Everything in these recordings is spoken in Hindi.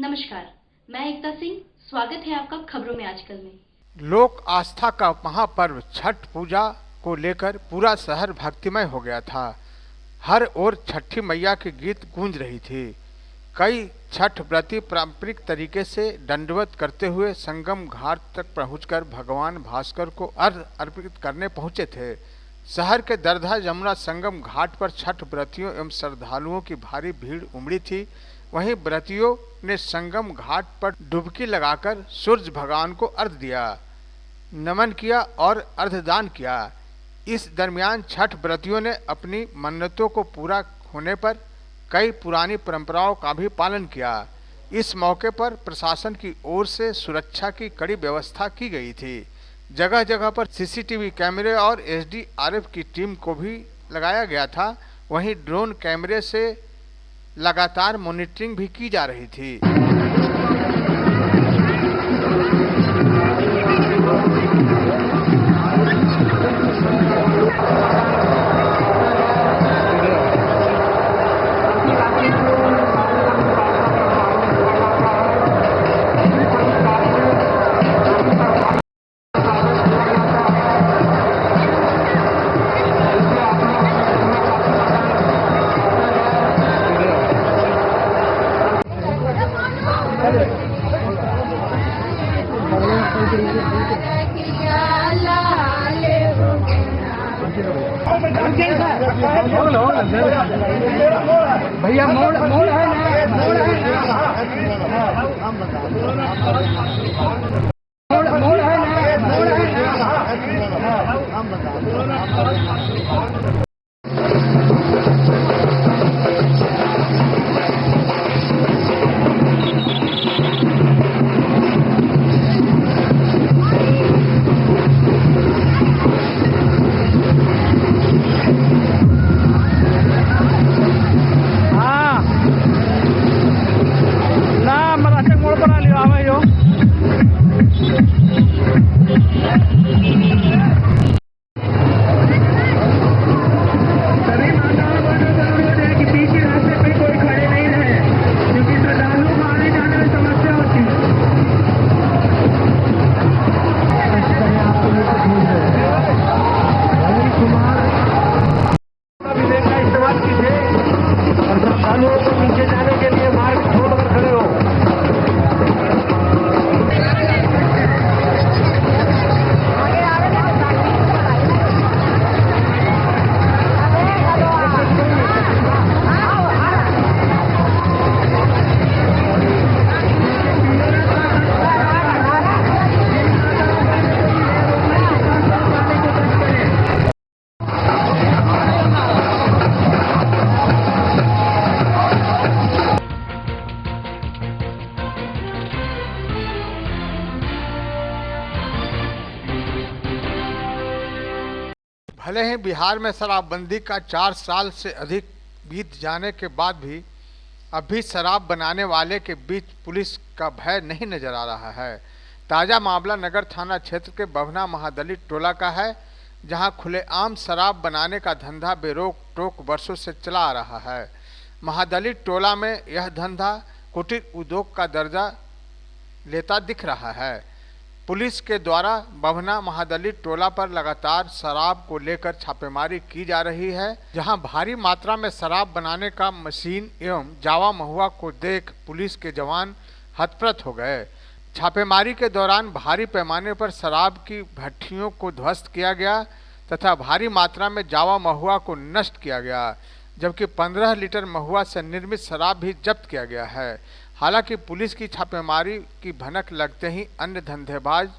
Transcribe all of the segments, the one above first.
नमस्कार, मैं एकता सिंह। स्वागत है आपका खबरों में आजकल में। लोक आस्था का महापर्व छठ पूजा को लेकर पूरा शहर भक्तिमय हो गया था। हर ओर छठी मैया के गीत गूंज रही थी। कई छठ व्रती पारंपरिक तरीके से दंडवत करते हुए संगम घाट तक पहुंचकर भगवान भास्कर को अर्घ्य अर्पित करने पहुंचे थे। शहर के दरधा यमुना संगम घाट पर छठ व्रतियों एवं श्रद्धालुओं की भारी भीड़ उमड़ी थी। वहीं व्रतियों ने संगम घाट पर डुबकी लगाकर सूर्य भगवान को अर्घ्य दिया, नमन किया और अर्घदान किया। इस दरमियान छठ व्रतियों ने अपनी मन्नतों को पूरा होने पर कई पुरानी परंपराओं का भी पालन किया। इस मौके पर प्रशासन की ओर से सुरक्षा की कड़ी व्यवस्था की गई थी। जगह जगह पर सीसीटीवी कैमरे और एसडीआरएफ की टीम को भी लगाया गया था। वहीं ड्रोन कैमरे से लगातार मॉनिटरिंग भी की जा रही थी। भैया मोड़ है भले ही बिहार में शराबबंदी का 4 साल से अधिक बीत जाने के बाद भी अब भी शराब बनाने वाले के बीच पुलिस का भय नहीं नजर आ रहा है। ताज़ा मामला नगर थाना क्षेत्र के बभना महादलित टोला का है, जहां खुलेआम शराब बनाने का धंधा बेरोक टोक वर्षों से चला आ रहा है। महादलित टोला में यह धंधा कुटीर उद्योग का दर्जा लेता दिख रहा है। पुलिस के द्वारा बभना महादलित टोला पर लगातार शराब को लेकर छापेमारी की जा रही है, जहां भारी मात्रा में शराब बनाने का मशीन एवं जावा महुआ को देख पुलिस के जवान हतप्रत हो गए। छापेमारी के दौरान भारी पैमाने पर शराब की भट्टियों को ध्वस्त किया गया तथा भारी मात्रा में जावा महुआ को नष्ट किया गया, जबकि 15 लीटर महुआ से निर्मित शराब भी जब्त किया गया है। हालांकि पुलिस की छापेमारी की भनक लगते ही अन्य धंधेबाज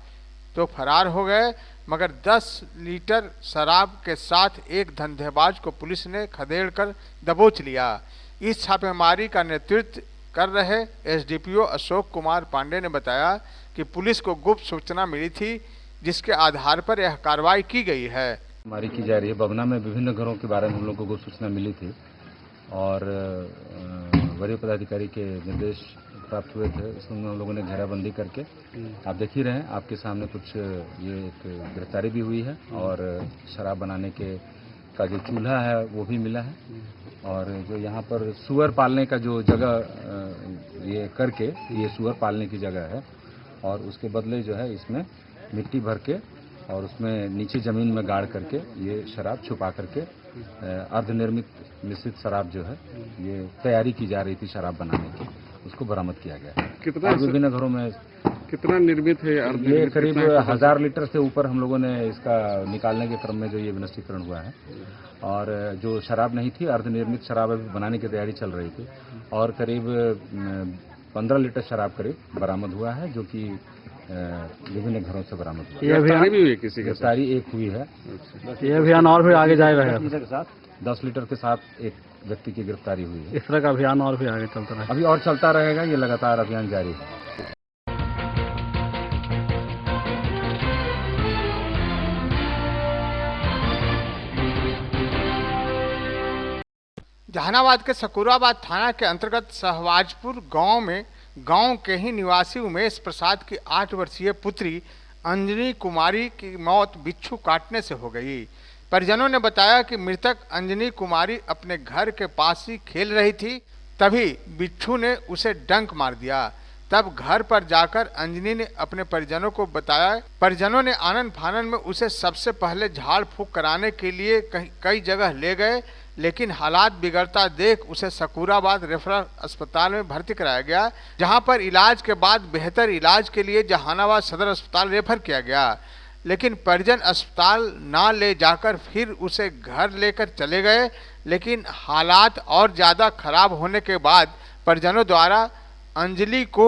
तो फरार हो गए, मगर 10 लीटर शराब के साथ एक धंधेबाज को पुलिस ने खदेड़कर दबोच लिया। इस छापेमारी का नेतृत्व कर रहे एसडीपीओ अशोक कुमार पांडे ने बताया कि पुलिस को गुप्त सूचना मिली थी, जिसके आधार पर यह कार्रवाई की गई है। छापेमारी की जा रही है। बभना में विभिन्न घरों के बारे में हम लोग को गुप्त सूचना मिली थी और वरीय पदाधिकारी के निर्देश प्राप्त हुए थे। इसमें हम लोगों ने घेराबंदी करके आप देख ही रहे हैं, आपके सामने कुछ ये एक गिरफ्तारी भी हुई है और शराब बनाने के उसका जो चूल्हा है वो भी मिला है, और जो यहाँ पर सुअर पालने का जो जगह ये करके, ये सुअर पालने की जगह है, और उसके बदले जो है इसमें मिट्टी भर के और उसमें नीचे ज़मीन में गाड़ करके ये शराब छुपा करके अर्धनिर्मित मिश्रित शराब जो है ये तैयारी की जा रही थी शराब बनाने की, उसको बरामद किया गया है। कितना विभिन्न घरों में कितना निर्मित है? ये करीब 1000 लीटर से ऊपर हम लोगों ने इसका निकालने के क्रम में जो ये विनष्टीकरण हुआ है, और जो शराब नहीं थी अर्धनिर्मित शराब अभी बनाने की तैयारी चल रही थी, और करीब 15 लीटर शराब करीब बरामद हुआ है, जो कि विभिन्न घरों से बरामद हुआ है। ये अभियान भी हुई किसी के गिरफ्तारी एक हुई है। ये अभियान और भी आगे जाएगा? 10 लीटर के साथ एक व्यक्ति की गिरफ्तारी हुई है। इस तरह का अभियान और भी आगे चलता रहेगा? अभी और चलता रहेगा, ये लगातार अभियान जारी है। जहानाबाद के सकूराबाद थाना के अंतर्गत सहवाजपुर गांव में गांव के ही निवासी उमेश प्रसाद की 8 वर्षीय पुत्री अंजनी कुमारी की मौत बिच्छू काटने से हो गई। परिजनों ने बताया कि मृतक अंजनी कुमारी अपने घर के पास ही खेल रही थी, तभी बिच्छू ने उसे डंक मार दिया। तब घर पर जाकर अंजनी ने अपने परिजनों को बताया। परिजनों ने आनन फानन में उसे सबसे पहले झाड़ फूंक कराने के लिए कई जगह ले गए, लेकिन हालात बिगड़ता देख उसे सकूराबाद रेफरल अस्पताल में भर्ती कराया गया, जहां पर इलाज के बाद बेहतर इलाज के लिए जहानाबाद सदर अस्पताल रेफर किया गया। लेकिन परिजन अस्पताल ना ले जाकर फिर उसे घर लेकर चले गए, लेकिन हालात और ज़्यादा खराब होने के बाद परिजनों द्वारा अंजलि को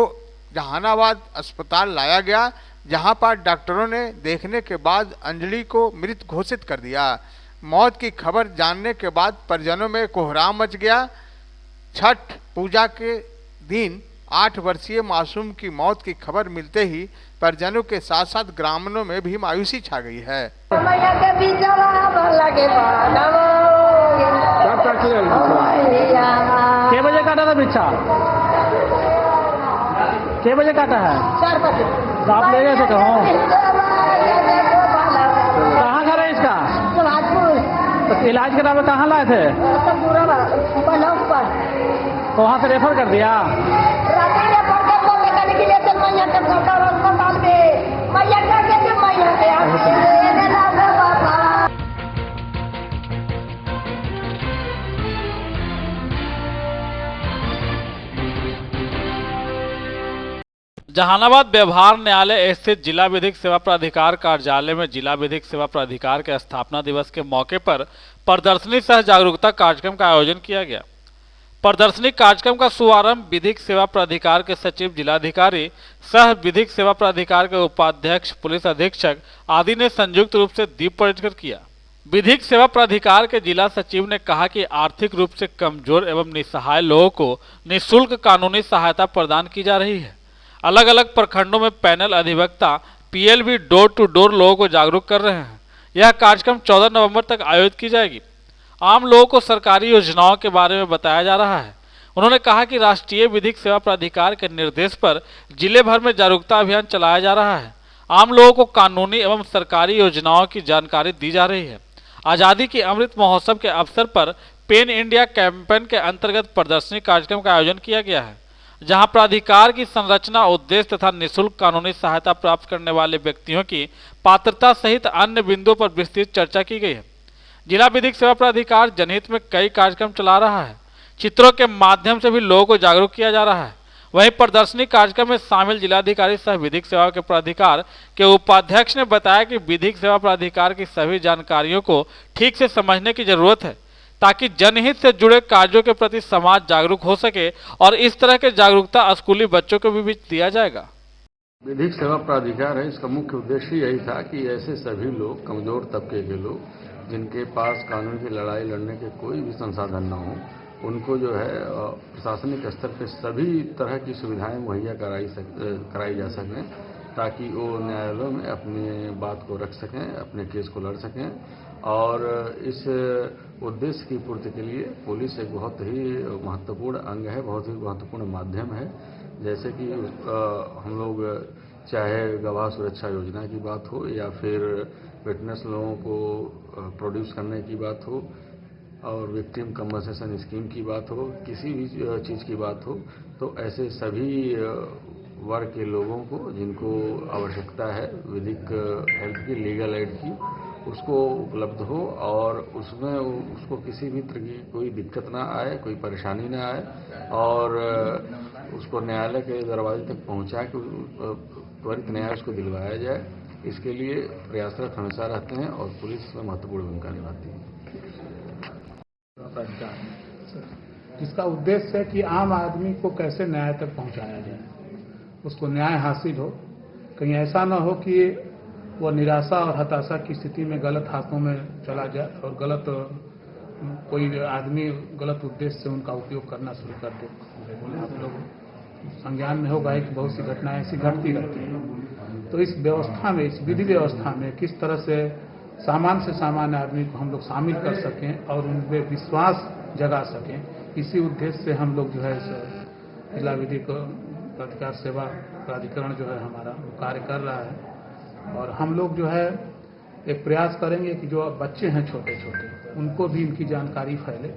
जहानाबाद अस्पताल लाया गया, जहां पर डॉक्टरों ने देखने के बाद अंजलि को मृत घोषित कर दिया। मौत की खबर जानने के बाद परिजनों में कोहराम मच गया। छठ पूजा के दिन 8 वर्षीय मासूम की मौत की खबर मिलते ही परिजनों के साथ साथ ग्रामीणों में भी मायूसी छा गई है। कितने बजे काटा था बिच्छा? कितने बजे काटा है? 4 बजे। आप ले गए थे कहाँ घर है इसका? तो इलाज के नाम में कहाँ लाए थे? तो वहाँ से रेफर कर दिया? जहानाबाद व्यवहार न्यायालय स्थित जिला विधिक सेवा प्राधिकार कार्यालय में जिला विधिक सेवा प्राधिकार के स्थापना दिवस के मौके पर प्रदर्शनी सह जागरूकता कार्यक्रम का आयोजन किया गया। प्रदर्शनी कार्यक्रम का शुभारंभ विधिक सेवा प्राधिकार के सचिव, जिलाधिकारी सह विधिक सेवा प्राधिकार के उपाध्यक्ष, पुलिस अधीक्षक आदि ने संयुक्त रूप से दीप प्रज्वलित कर किया। विधिक सेवा प्राधिकार के जिला सचिव ने कहा कि आर्थिक रूप से कमजोर एवं निसहाय लोगों को निःशुल्क कानूनी सहायता प्रदान की जा रही है। अलग अलग प्रखंडों में पैनल अधिवक्ता पीएलबी डोर टू डोर लोगों को जागरूक कर रहे हैं। यह कार्यक्रम 14 नवंबर तक आयोजित की जाएगी। आम लोगों को सरकारी योजनाओं के बारे में बताया जा रहा है। उन्होंने कहा कि राष्ट्रीय विधिक सेवा प्राधिकार के निर्देश पर जिले भर में जागरूकता अभियान चलाया जा रहा है। आम लोगों को कानूनी एवं सरकारी योजनाओं की जानकारी दी जा रही है। आज़ादी के अमृत महोत्सव के अवसर पर पेन इंडिया कैंपेन के अंतर्गत प्रदर्शनी कार्यक्रम का आयोजन किया गया है, जहां प्राधिकार की संरचना, उद्देश्य तथा निःशुल्क कानूनी सहायता प्राप्त करने वाले व्यक्तियों की पात्रता सहित अन्य बिंदुओं पर विस्तृत चर्चा की गई है। जिला विधिक सेवा प्राधिकार जनहित में कई कार्यक्रम चला रहा है। चित्रों के माध्यम से भी लोगों को जागरूक किया जा रहा है। वहीं प्रदर्शनी कार्यक्रम में शामिल जिलाधिकारी सह विधिक सेवा के प्राधिकार के उपाध्यक्ष ने बताया कि विधिक सेवा प्राधिकार की सभी जानकारियों को ठीक से समझने की जरूरत है, ताकि जनहित से जुड़े कार्यों के प्रति समाज जागरूक हो सके, और इस तरह के जागरूकता स्कूली बच्चों को भी दिया जाएगा। विधिक सेवा प्राधिकार है, इसका मुख्य उद्देश्य यही था कि ऐसे सभी लोग, कमजोर तबके के लोग जिनके पास कानून की लड़ाई लड़ने के कोई भी संसाधन न हो, उनको जो है प्रशासनिक स्तर पर सभी तरह की सुविधाएं मुहैया कराई जा सकें, ताकि वो न्यायालयों में अपनी बात को रख सकें, अपने केस को लड़ सकें। और इस उद्देश्य की पूर्ति के लिए पुलिस एक बहुत ही महत्वपूर्ण अंग है, बहुत ही महत्वपूर्ण माध्यम है। जैसे कि हम लोग चाहे गवाह सुरक्षा योजना की बात हो या फिर विटनेस लोगों को प्रोड्यूस करने की बात हो और विक्टिम कंपनसेशन स्कीम की बात हो, किसी भी चीज़ की बात हो, तो ऐसे सभी वर्ग के लोगों को जिनको आवश्यकता है विधिक हेल्प की, लीगल एड की, उसको उपलब्ध हो और उसमें उसको किसी भी तरह की कोई दिक्कत ना आए, कोई परेशानी ना आए और उसको न्यायालय के दरवाजे तक पहुंचा के त्वरित न्याय उसको दिलवाया जाए। इसके लिए प्रयासरत हमेशा रहते हैं और पुलिस इसमें महत्वपूर्ण भूमिका निभाती है। जिसका उद्देश्य है कि आम आदमी को कैसे न्याय तक पहुंचाया जाए, उसको न्याय हासिल हो, कहीं ऐसा ना हो कि वो निराशा और हताशा की स्थिति में गलत हाथों में चला जाए और गलत कोई आदमी गलत उद्देश्य से उनका उपयोग करना शुरू कर दे। आप लोग संज्ञान में होगा कि बहुत सी घटनाएं ऐसी घटती रहती हैं। तो इस व्यवस्था में, इस विधि व्यवस्था में किस तरह से सामान्य से सामान्य आदमी को हम लोग शामिल कर सकें और उनमें विश्वास जगा सकें, इसी उद्देश्य से हम लोग जो है जिला विधिक प्राधिकार सेवा प्राधिकरण जो है हमारा कार्य कर रहा है। और हम लोग जो है एक प्रयास करेंगे कि जो बच्चे हैं छोटे छोटे, उनको भी इनकी जानकारी फैले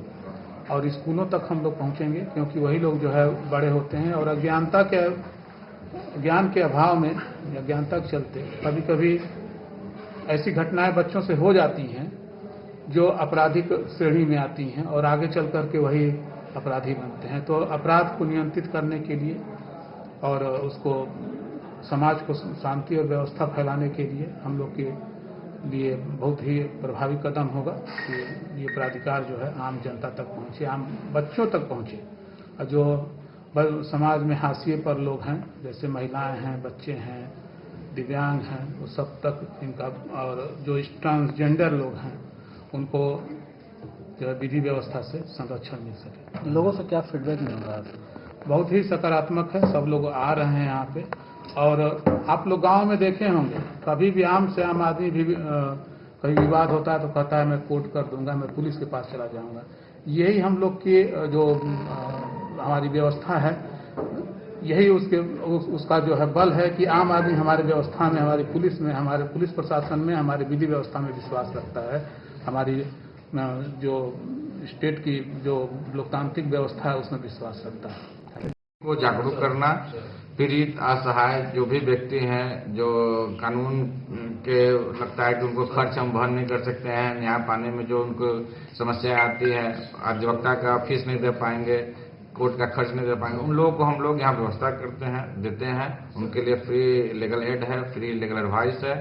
और स्कूलों तक हम लोग पहुंचेंगे, क्योंकि वही लोग जो है बड़े होते हैं और अज्ञानता के ज्ञान के अभाव में या अज्ञानता के चलते कभी कभी ऐसी घटनाएं बच्चों से हो जाती हैं जो आपराधिक श्रेणी में आती हैं और आगे चल करके वही अपराधी बनते हैं। तो अपराध को नियंत्रित करने के लिए और उसको समाज को शांति और व्यवस्था फैलाने के लिए हम लोग के लिए बहुत ही प्रभावी कदम होगा कि ये प्राधिकार जो है आम जनता तक पहुंचे, आम बच्चों तक पहुंचे। और जो समाज में हाशिए पर लोग हैं, जैसे महिलाएं हैं, बच्चे हैं, दिव्यांग हैं, वो सब तक इनका, और जो ट्रांसजेंडर लोग हैं उनको जो है विधि व्यवस्था से संरक्षण मिल सके। लोगों से क्या फीडबैक मिल रहा है? बहुत ही सकारात्मक है, सब लोग आ रहे हैं यहाँ पे। और आप लोग गांव में देखे होंगे, कभी भी आम से आम आदमी भी कहीं विवाद होता है तो कहता है मैं कोर्ट कर दूंगा, मैं पुलिस के पास चला जाऊंगा। यही हम लोग की जो हमारी व्यवस्था है, यही उसका जो है बल है कि आम आदमी हमारी व्यवस्था में, हमारी पुलिस में, हमारे पुलिस प्रशासन में, हमारी विधि व्यवस्था में विश्वास रखता है। हमारी जो स्टेट की जो लोकतांत्रिक व्यवस्था है उसमें विश्वास रखता है। को जागरूक करना, पीड़ित असहाय जो भी व्यक्ति हैं जो कानून के लगता है कि उनको खर्च हम वहन नहीं कर सकते हैं, न्याय पाने में जो उनको समस्या आती है, अधिवक्ता का फीस नहीं दे पाएंगे, कोर्ट का खर्च नहीं दे पाएंगे, उन लोगों को हम लोग यहाँ व्यवस्था करते हैं, देते हैं। उनके लिए फ्री लीगल एड है, फ्री लीगल एडवाइस है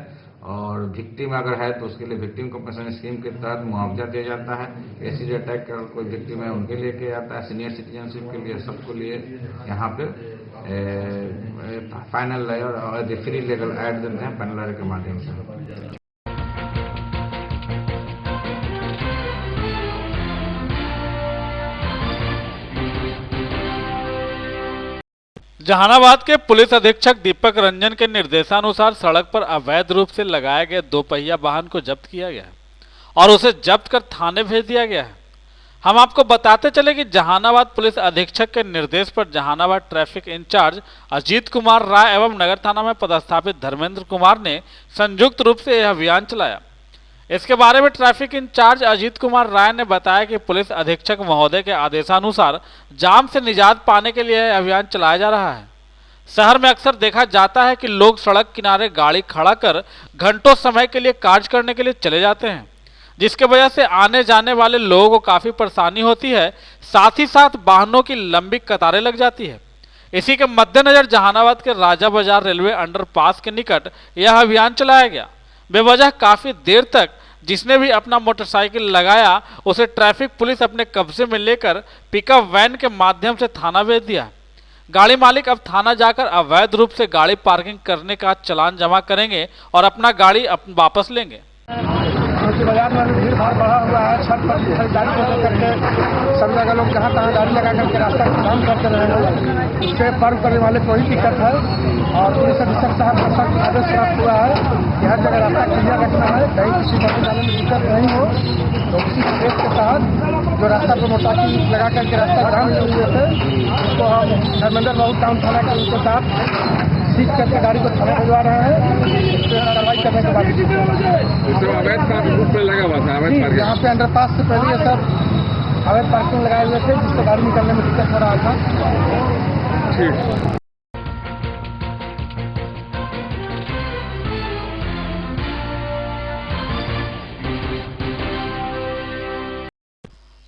और विक्टिम अगर है तो उसके लिए विक्टिम कंपनसेशन स्कीम के तहत मुआवजा दिया जाता है। एसिड अटैक का कोई विक्टिम है उनके लिए किया जाता है, सीनियर सिटीजनशिप के लिए, सबको लिए यहाँ पे फाइनल लेयर और फ्री लीगल एड देते हैं पैनल लेयर के माध्यम से। जहानाबाद के पुलिस अधीक्षक दीपक रंजन के निर्देशानुसार सड़क पर अवैध रूप से लगाए गए 2 पहिया वाहन को जब्त किया गया है और उसे जब्त कर थाने भेज दिया गया है। हम आपको बताते चले कि जहानाबाद पुलिस अधीक्षक के निर्देश पर जहानाबाद ट्रैफिक इंचार्ज अजीत कुमार राय एवं नगर थाना में पदस्थापित धर्मेंद्र कुमार ने संयुक्त रूप से यह अभियान चलाया। इसके बारे में ट्रैफिक इंचार्ज अजीत कुमार राय ने बताया कि पुलिस अधीक्षक महोदय के आदेशानुसार जाम से निजात पाने के लिए यह अभियान चलाया जा रहा है। शहर में अक्सर देखा जाता है कि लोग सड़क किनारे गाड़ी खड़ा कर घंटों समय के लिए कार्य करने के लिए चले जाते हैं, जिसके वजह से आने जाने वाले लोगों को काफी परेशानी होती है, साथ ही साथ वाहनों की लंबी कतारें लग जाती है। इसी के मद्देनजर जहानाबाद के राजा बाजार रेलवे अंडरपास के निकट यह अभियान चलाया गया। बेवजह काफी देर तक जिसने भी अपना मोटरसाइकिल लगाया उसे ट्रैफिक पुलिस अपने कब्जे में लेकर पिकअप वैन के माध्यम से थाना भेज दिया। गाड़ी मालिक अब थाना जाकर अवैध रूप से गाड़ी पार्किंग करने का चालान जमा करेंगे और अपना गाड़ी वापस लेंगे। बाजार में भीड़ भाड़ बढ़ा हुआ है, छठ पर खरीदारी को लेकर के सब जगह लोग जहाँ तहाँ गाड़ी लगा करके रास्ता जाम करते रहे हैं। इससे पर्व करने वाले को ही दिक्कत है और पुलिस अधीक्षक साहब का सख्त आदेश प्राप्त हुआ है कि हर जगह रास्ता क्लियर रखना है, कहीं किसी बस जाने में दिक्कत नहीं हो। तो उसी उद्देश्य के तहत जो रास्ता पर मोटरसाइकिल लगा करके रास्ता जाम किए हुए थे उसको हम धर्मेंद्र बाबू टाउन थाना के उनके साथ सीज करके गाड़ी को थाने भिजवा रहे हैं। इस पर कार्रवाई करने के बाद अवैध पार्क रूट पे लगा हुआ था, अवैध पार्क यहाँ पे अंडरपास से पहले ये सब अवैध पार्किंग लगाए हुए थे, जिससे गाड़ी निकलने में दिक्कत हो रहा था। ठीक।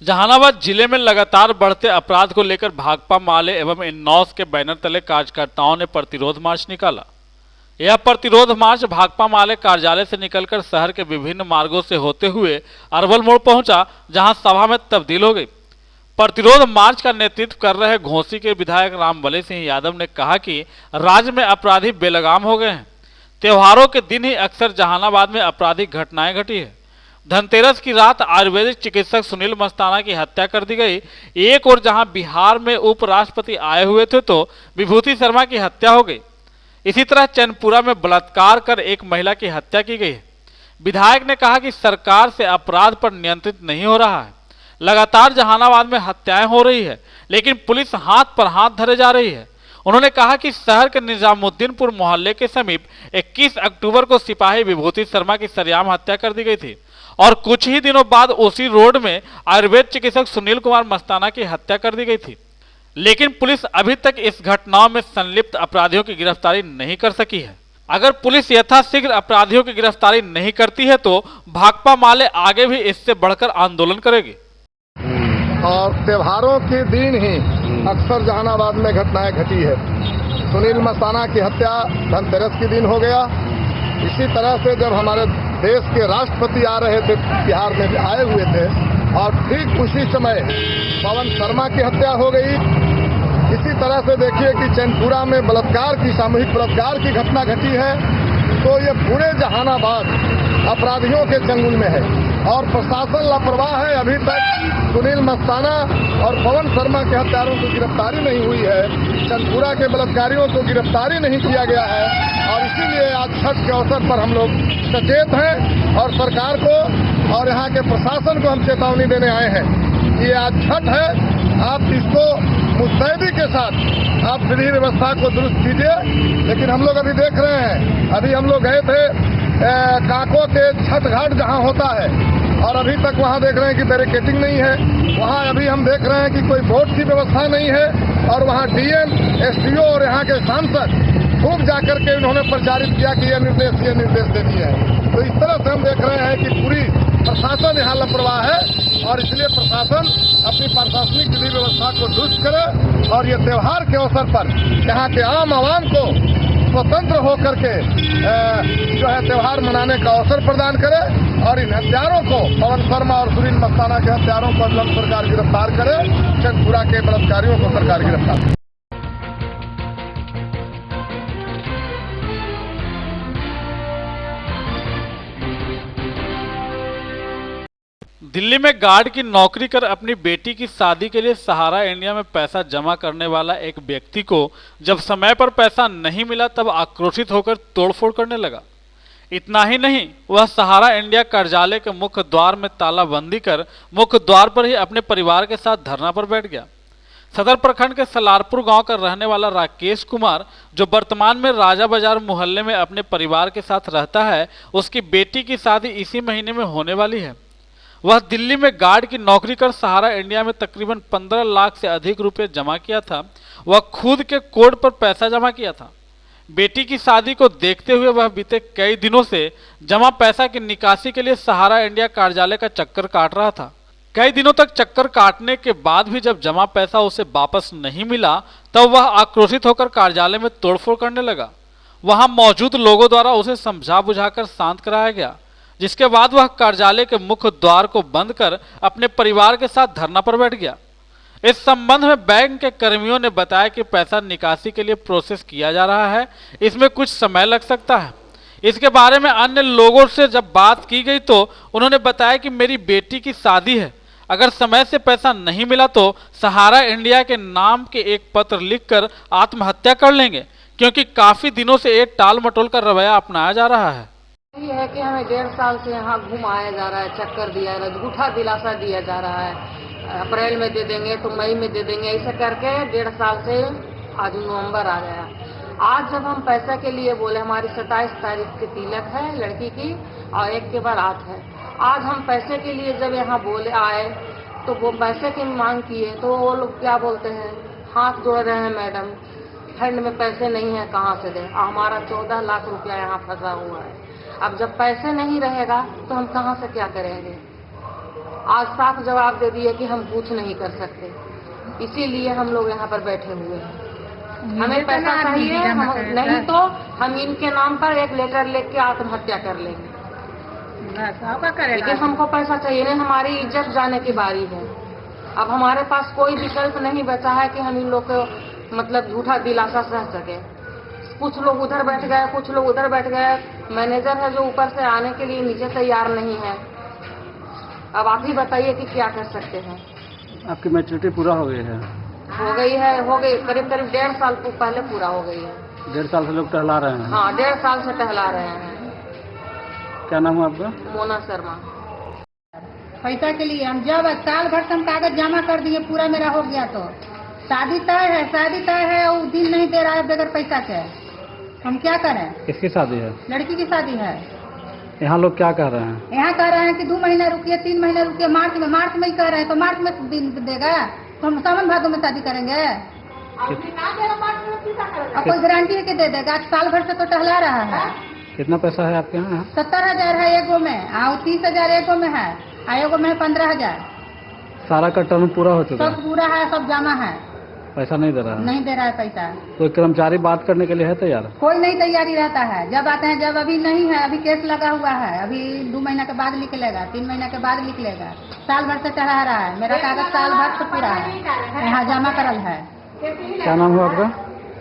जहानाबाद जिले में लगातार बढ़ते अपराध को लेकर भाकपा माले एवं इन्नौस के बैनर तले कार्यकर्ताओं ने प्रतिरोध मार्च निकाला। यह प्रतिरोध मार्च भाकपा माले कार्यालय से निकलकर शहर के विभिन्न मार्गों से होते हुए अरवल मोड़ पहुंचा, जहां सभा में तब्दील हो गई। प्रतिरोध मार्च का नेतृत्व कर रहे घोसी के विधायक रामबली सिंह यादव ने कहा कि राज्य में अपराधी बेलगाम हो गए हैं। त्योहारों के दिन ही अक्सर जहानाबाद में आपराधिक घटनाएं घटी है। धनतेरस की रात आयुर्वेदिक चिकित्सक सुनील मस्ताना की हत्या कर दी गई। एक और जहां बिहार में उपराष्ट्रपति आए हुए थे तो विभूति शर्मा की हत्या हो गई। इसी तरह चैनपुरा में बलात्कार कर एक महिला की हत्या की गई है। विधायक ने कहा कि सरकार से अपराध पर नियंत्रित नहीं हो रहा है। लगातार जहानाबाद में हत्याएं हो रही है, लेकिन पुलिस हाथ पर हाथ धरे जा रही है। उन्होंने कहा कि शहर के निजामुद्दीनपुर मोहल्ले के समीप 21 अक्टूबर को सिपाही विभूति शर्मा की सरेआम हत्या कर दी गई थी और कुछ ही दिनों बाद उसी रोड में आयुर्वेद चिकित्सक सुनील कुमार मस्ताना की हत्या कर दी गई थी। लेकिन पुलिस अभी तक इस घटनाओं में संलिप्त अपराधियों की गिरफ्तारी नहीं कर सकी है। अगर पुलिस यथाशीघ्र अपराधियों की गिरफ्तारी नहीं करती है तो भाकपा माले आगे भी इससे बढ़कर आंदोलन करेगी। और त्योहारों के दिन ही अक्सर जहानाबाद में घटनाएं घटी है। सुनील मस्ताना की हत्या धनतेरस के दिन हो गया। इसी तरह से जब हमारे देश के राष्ट्रपति आ रहे थे, बिहार में भी आए हुए थे, और ठीक उसी समय पवन शर्मा की हत्या हो गई। इसी तरह से देखिए कि चैनपुरा में बलात्कार की, सामूहिक बलात्कार की घटना घटी है। तो ये पूरे जहानाबाद अपराधियों के चंगुल में है और प्रशासन लापरवाह है। अभी तक सुनील मस्ताना और पवन शर्मा के हत्यारों को गिरफ्तारी नहीं हुई है। चंदपुरा के बलात्कारियों को गिरफ्तारी नहीं किया गया है और इसीलिए आज छठ के अवसर पर हम लोग सचेत हैं और सरकार को और यहाँ के प्रशासन को हम चेतावनी देने आए हैं कि आज छठ है, आप इसको मुस्तैदी के साथ आप विधि व्यवस्था को दुरुस्त कीजिए। लेकिन हम लोग अभी देख रहे हैं, अभी हम लोग गए थे काको के छठ घाट जहाँ होता है और अभी तक वहाँ देख रहे हैं कि बैरिकेडिंग नहीं है। वहाँ अभी हम देख रहे हैं कि कोई बोर्ड की व्यवस्था नहीं है और वहाँ डीएम, एसडीओ और यहाँ के सांसद खूब जाकर के उन्होंने प्रचारित किया कि ये निर्देश दे दिए हैं। तो इस तरह से हम देख रहे हैं कि पूरी प्रशासन यहाँ लापरवाह है और इसलिए प्रशासन अपनी प्रशासनिक विधि व्यवस्था को दुरुस्त करे और ये त्योहार के अवसर पर यहाँ के आम आवाम को स्वतंत्र होकर के जो है त्योहार मनाने का अवसर प्रदान करे और इन हत्यारों को, पवन शर्मा और सुनील मस्ताना के हत्यारों को अविलंब सरकार गिरफ्तार करे, चंदपुरा के बलात्कारियों को सरकार गिरफ्तार करे। दिल्ली में गार्ड की नौकरी कर अपनी बेटी की शादी के लिए सहारा इंडिया में पैसा जमा करने वाला एक व्यक्ति को जब समय पर पैसा नहीं मिला तब आक्रोशित होकर तोड़फोड़ करने लगा। इतना ही नहीं, वह सहारा इंडिया कार्यालय के मुख्य द्वार में तालाबंदी कर मुख्य द्वार पर ही अपने परिवार के साथ धरना पर बैठ गया। सदर प्रखंड के सलारपुर गांव का रहने वाला राकेश कुमार, जो वर्तमान में राजा बाजार मोहल्ले में अपने परिवार के साथ रहता है, उसकी बेटी की शादी इसी महीने में होने वाली है। वह दिल्ली में गार्ड की नौकरी कर सहारा इंडिया में तकरीबन 15 लाख से अधिक रुपए जमा किया था। वह खुद के कोड पर पैसा जमा किया था। बेटी की शादी को देखते हुए वह बीते कई दिनों से जमा पैसा की निकासी के लिए सहारा इंडिया कार्यालय का चक्कर काट रहा था। कई दिनों तक चक्कर काटने के बाद भी जब जमा पैसा उसे वापस नहीं मिला तब वह आक्रोशित होकर कार्यालय में तोड़फोड़ करने लगा। वहां मौजूद लोगों द्वारा उसे समझा बुझाकर शांत कराया गया, जिसके बाद वह कार्यालय के मुख्य द्वार को बंद कर अपने परिवार के साथ धरना पर बैठ गया। इस संबंध में बैंक के कर्मियों ने बताया कि पैसा निकासी के लिए प्रोसेस किया जा रहा है, इसमें कुछ समय लग सकता है। इसके बारे में अन्य लोगों से जब बात की गई तो उन्होंने बताया कि मेरी बेटी की शादी है, अगर समय से पैसा नहीं मिला तो सहारा इंडिया के नाम के एक पत्र लिखकर आत्महत्या कर लेंगे, क्योंकि काफी दिनों से एक टाल मटोल का रवैया अपनाया जा रहा है। ये है कि हमें 1.5 साल से यहाँ घुमाया जा रहा है, चक्कर दिया जा रहा है, झूठा दिलासा दिया जा रहा है। अप्रैल में दे देंगे तो मई में दे देंगे, ऐसे करके 1.5 साल से आज नवंबर आ गया। आज जब हम पैसे के लिए बोले, हमारी 27 तारीख की तिलक है लड़की की और 1 के बारात है, आज हम पैसे के लिए जब यहाँ बोले आए तो वो पैसे की मांग किए तो वो लोग क्या बोलते हैं, हाथ जोड़ रहे हैं मैडम, फंड में पैसे नहीं है, कहाँ से दें। हमारा 14 लाख रुपया यहाँ फंसा हुआ है। अब जब पैसे नहीं रहेगा तो हम कहाँ से क्या करेंगे। आज साफ जवाब दे दिए कि हम कुछ नहीं कर सकते, इसीलिए हम लोग यहाँ पर बैठे हुए हैं। हमें पैसा चाहिए, नहीं तो हम इनके नाम पर एक लेटर लेके के आत्महत्या कर लेंगे। लेकिन हमको पैसा चाहिए, नहीं हमारी इज्जत जाने की बारी है। अब हमारे पास कोई विकल्प नहीं बचा है कि हम इन लोग को मतलब झूठा दिलासा सह सके। कुछ लोग उधर बैठ गए, कुछ लोग उधर बैठ गए। मैनेजर है जो ऊपर से आने के लिए नीचे तैयार नहीं है। अब आप ही बताइए कि क्या कर सकते हैं। आपकी मैच्योरिटी पूरा हो गई है? हो गई करीब 1.5 साल पहले पूरा हो गई है। 1.5 साल से लोग टहला रहे हैं? हाँ, 1.5 साल से टहला रहे हैं। क्या नाम है आपका? मोना शर्मा। पैसा के लिए हम जब साल भर से हम कागज जमा कर दिए, पूरा मेरा हो गया, तो शादी तय है और दिन नहीं दे रहा है बगैर पैसा के। हम क्या करें? किसकी शादी है? लड़की की शादी है। यहाँ लोग क्या कह रहे हैं? यहाँ कह रहे हैं कि 2 महीना रुकिए, 3 महीना रुकिए, मार्च में ही कह रहे हैं, तो मार्च में दिन देगा तो हम सावन भादों में शादी करेंगे। और कोई गारंटी है कि दे देगा? आज साल भर से तो टहला रहा है। कितना पैसा है आपके यहाँ? 70,000 है एगो में, और 30,000 एगो में है, एगो में है 15,000। सारा का टर्म पूरा हो चुका है? सब पूरा है, सब जमा है। पैसा नहीं दे रहा है? नहीं दे रहा है पैसा। तो कर्मचारी बात करने के लिए है तैयार? कोई नहीं तैयारी रहता है। जब आते हैं, जब अभी नहीं है, अभी केस लगा हुआ है, अभी 2 महीना के बाद निकलेगा, 3 महीना के बाद निकलेगा। साल भर से चढ़ा रहा है, मेरा कागज साल भर से पूरा है, यहाँ जमा करल है। क्या नाम हुआ आपका?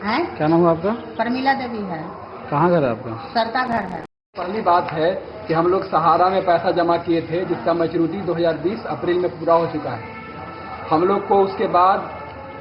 है? क्या नाम हुआ आपका? परमिला देवी है। कहाँ घर है आपका? सरका घर है। पहली बात है कि हम लोग सहारा में पैसा जमा किए थे, जिसका मैच्योरिटी 2020 अप्रैल में पूरा हो चुका है। हम लोग को उसके बाद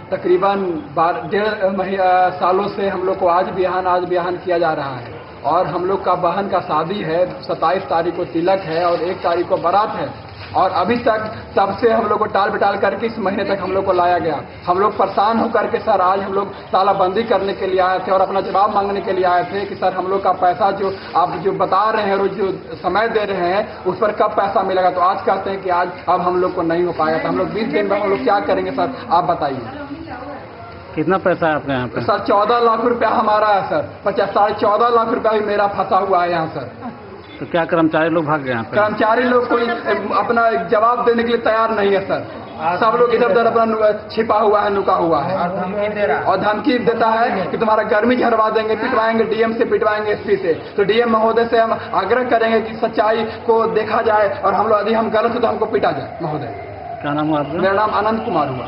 तकरीबन 1.5 सालों से हम लोग को आज बिहान किया जा रहा है। और हम लोग का बहन का शादी है, 27 तारीख को तिलक है और 1 तारीख को बारात है। और अभी तक तब से हम लोग को टाल बिटाल करके इस महीने तक हम लोग को लाया गया। हम लोग परेशान होकर के सर आज हम लोग तालाबंदी करने के लिए आए थे और अपना जवाब मांगने के लिए आए थे कि सर हम लोग का पैसा जो आप जो बता रहे हैं, रोज जो समय दे रहे हैं, उस पर कब पैसा मिलेगा। तो आज कहते हैं कि आज अब हम लोग को नहीं हो पाएगा। तो हम लोग 20 दिन में हम लोग क्या करेंगे सर, आप बताइए। कितना पैसा है आपके यहाँ पे? सर 14 लाख रुपया हमारा है सर। 14.5 लाख रुपया भी मेरा फंसा हुआ है यहाँ सर। तो क्या कर्मचारी लोग भाग गए यहाँ पे? कर्मचारी लोग कोई अपना जवाब देने के लिए तैयार नहीं है सर। सब लोग इधर उधर अपना छिपा हुआ है, नुका हुआ है और धमकी देता है कि तुम्हारा गर्मी झरवा देंगे, पिटवाएंगे, डीएम से पिटवाएंगे, एसपी से। तो डीएम महोदय से हम आग्रह करेंगे कि सच्चाई को देखा जाए और हम लोग यदि हम गलत हो तो हमको पीटा जाए महोदय। क्या नाम हुआ आपका? मेरा नाम अनंत कुमार हुआ।